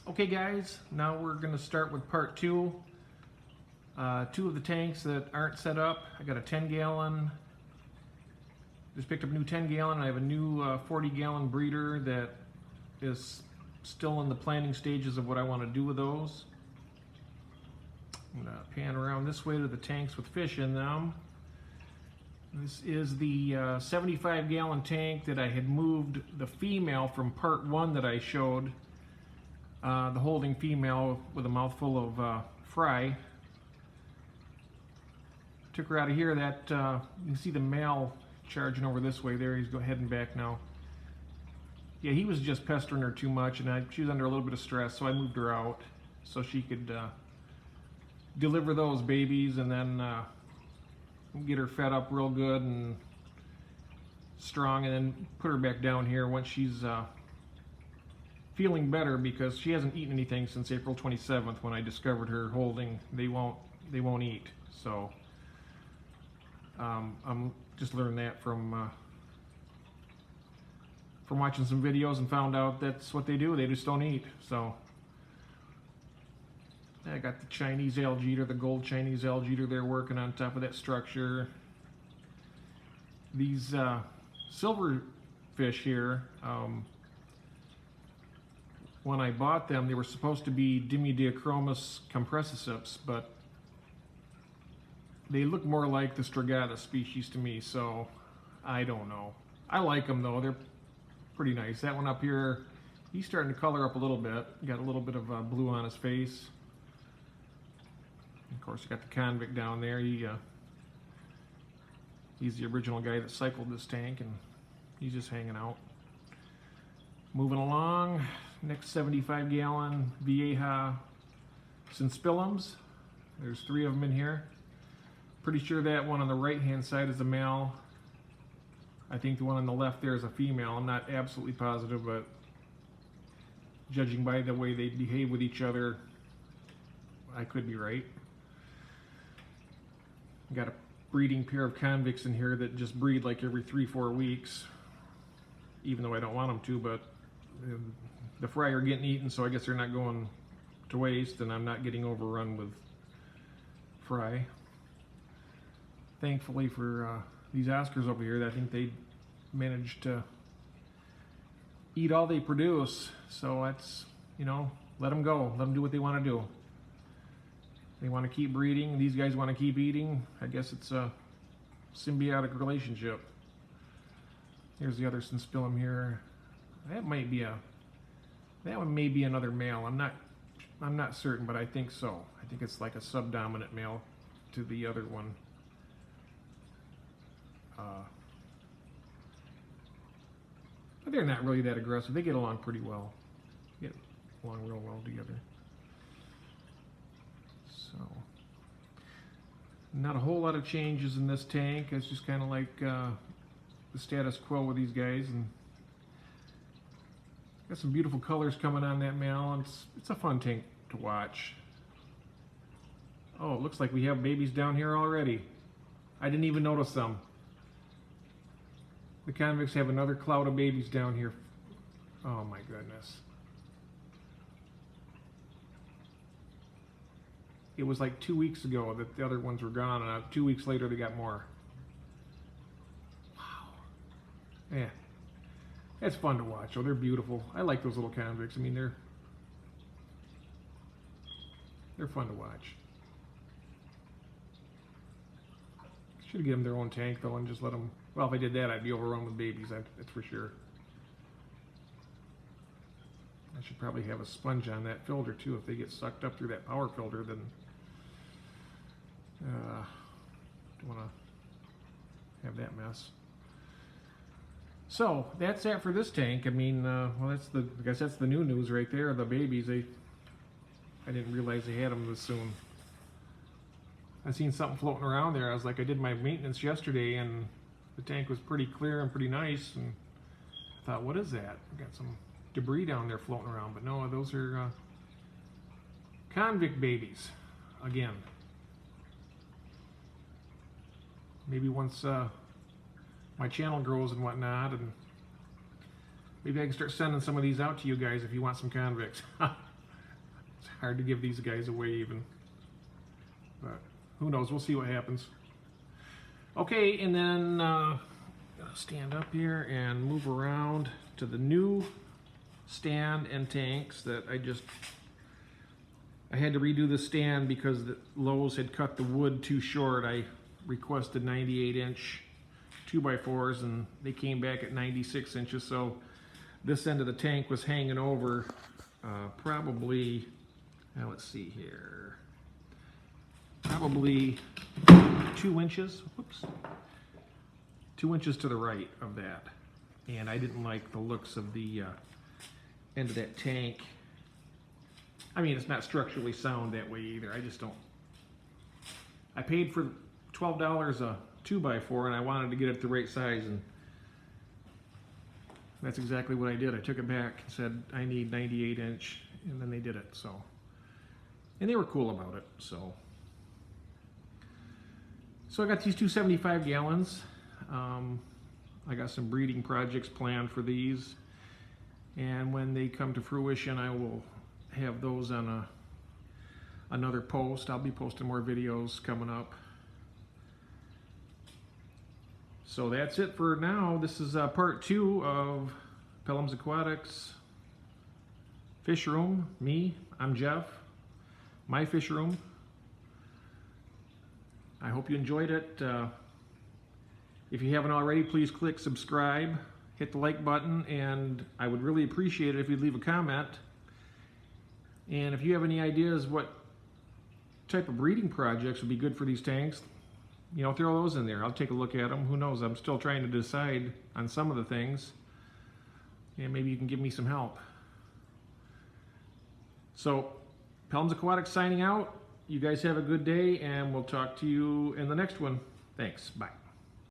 Okay guys, now we're going to start with part two. Two of the tanks that aren't set up. I got a 10-gallon, just picked up a new 10-gallon. I have a new 40-gallon breeder that is still in the planning stages of what I want to do with those. I'm going to pan around this way to the tanks with fish in them. This is the 75-gallon tank that I had moved the female from part one that I showed. The holding female with a mouthful of fry. Took her out of here. That you can see the male charging over this way there. He's heading back now. Yeah, he was just pestering her too much, and she was under a little bit of stress, so I moved her out so she could deliver those babies and then get her fed up real good and strong, and then put her back down here once she's feeling better, because she hasn't eaten anything since April 27th when I discovered her holding. They won't eat. So I'm just learning that from watching some videos, and found out that's what they do. They just don't eat. So I got the Chinese algae eater, the gold Chinese algae eater there working on top of that structure. These silver fish here, when I bought them, they were supposed to be Dimidiachromis compressiceps, but they look more like the Strigata species to me, so I don't know. I like them though, they're pretty nice. That one up here, he's starting to color up a little bit. Got a little bit of blue on his face. Of course, I got the convict down there. He's the original guy that cycled this tank, and he's just hanging out. Moving along, next 75-gallon Vieja Synspillums. There's 3 of them in here. Pretty sure that one on the right-hand side is a male. I think the one on the left there is a female. I'm not absolutely positive, but judging by the way they behave with each other, I could be right. Got a breeding pair of convicts in here that just breed like every 3-4 weeks, even though I don't want them to, but the fry are getting eaten, so I guess they're not going to waste, and I'm not getting overrun with fry. Thankfully for these Oscars over here, I think they managed to eat all they produce, so that's, you know, let them go. Let them do what they want to do. They want to keep breeding. These guys want to keep eating. I guess it's a symbiotic relationship. Here's the other Synspillum here. That might be that one may be another male. I'm not certain, but I think so. I think it's like a subdominant male to the other one. But they're not really that aggressive. They get along pretty well. Get along real well together. So, not a whole lot of changes in this tank. It's just kind of like the status quo with these guys, and got some beautiful colors coming on that male. It's a fun tank to watch. Oh, it looks like we have babies down here already. I didn't even notice them. The convicts have another cloud of babies down here. Oh my goodness. It was like 2 weeks ago that the other ones were gone, and 2 weeks later they got more. Wow. Yeah. It's fun to watch. Oh, they're beautiful. I like those little convicts. I mean, they're fun to watch. Should give them their own tank though, and just let them. Well, if I did that, I'd be overrun with babies. That's for sure. I should probably have a sponge on that filter too. If they get sucked up through that power filter, then don't want to have that mess. So that's that for this tank. I mean, well, I guess that's the new news right there. The babies, I didn't realize they had them this soon. I seen something floating around there. I was like, I did my maintenance yesterday, and the tank was pretty clear and pretty nice, and I thought, what is that? I got some debris down there floating around, but no, those are convict babies again. Maybe once my channel grows and whatnot, and maybe I can start sending some of these out to you guys if you want some convicts. It's hard to give these guys away even. But who knows? We'll see what happens. Okay, and then I'll stand up here and move around to the new stand and tanks that I had to redo the stand because the Lowe's had cut the wood too short. I requested 98-inch 2x4s and they came back at 96 inches, so this end of the tank was hanging over probably, now let's see here, probably 2 inches, whoops, 2 inches to the right of that. And I didn't like the looks of the end of that tank. I mean, it's not structurally sound that way either. I just don't. I paid for $12 a 2x4 and I wanted to get it the right size, and that's exactly what I did. I took it back and said I need 98-inch, and then they did it. So, and they were cool about it. So I got these 275 gallons. I got some breeding projects planned for these, and when they come to fruition, I will have those on another post. I'll be posting more videos coming up. So that's it for now. This is part 2 of Pelham's Aquatics Fish Room. I'm Jeff. My fish room. I hope you enjoyed it. If you haven't already, please click subscribe, hit the like button, and I would really appreciate it if you'd leave a comment. And if you have any ideas what type of breeding projects would be good for these tanks, you know, throw those in there. I'll take a look at them. Who knows? I'm still trying to decide on some of the things, and maybe you can give me some help. So, Pelham's Aquatics signing out. You guys have a good day, and we'll talk to you in the next one. Thanks. Bye.